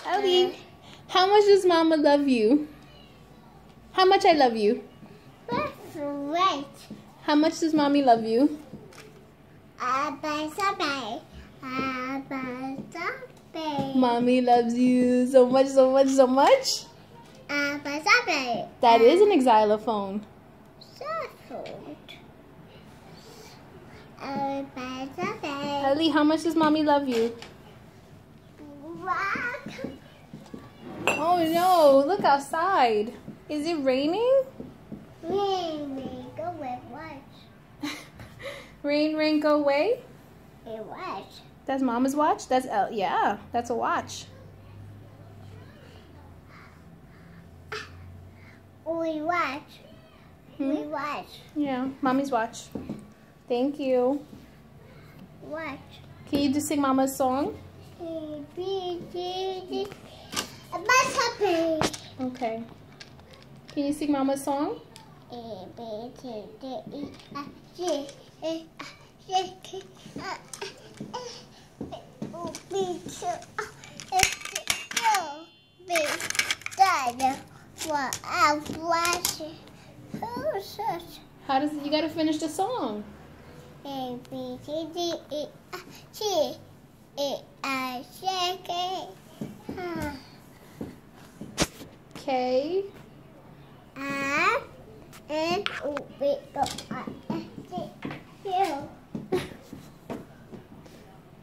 Ellie, how much does Mama love you? How much I love you? That's right. How much does Mommy love you? Mommy loves you so much, so much, so much. That is an xylophone. Ellie, how much does Mommy love you? Oh no, look outside. Is it raining? Rain, go away, watch. Rain, go away? A watch. That's Mama's watch? That's yeah, that's a watch. We watch. We watch. Yeah, Mommy's watch. Thank you. Watch. Can you just sing Mama's song? Okay. Can you sing Mama's song? How does you gotta finish the song? A B C D E F G A I C K K L N O P O R S T U.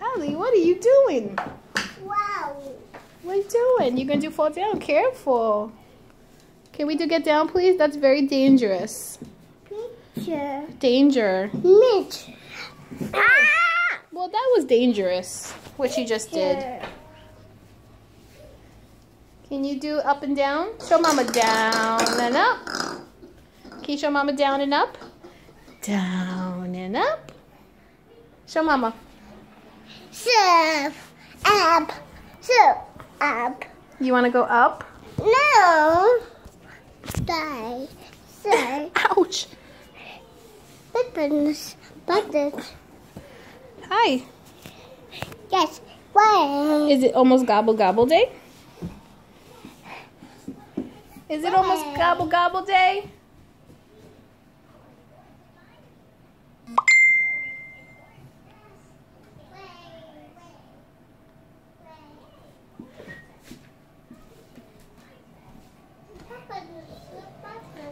Ellie, what are you doing? Wow. What are you doing? You're gonna do fall down. Careful. Can we do get down, please? That's very dangerous. Picture. Danger. Mitch. Well, that was dangerous, what you just did. Can you do up and down? Show Mama down and up. Can you show Mama down and up? Down and up. Show Mama. Up. Up. You want to go up? No. Die. Say. Ouch. Buttons. Hi. Yes. Why? Is it almost gobble gobble day? Is it almost gobble gobble day?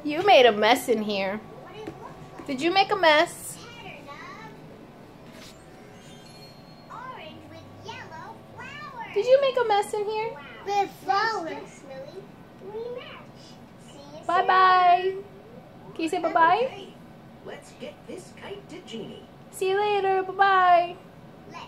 You made a mess in here. Did you make a mess? Did you make a mess in here? With flowers. Bye-bye. Can you say bye-bye? Let's get this kite to Jeannie. See you later. Bye-bye. Let's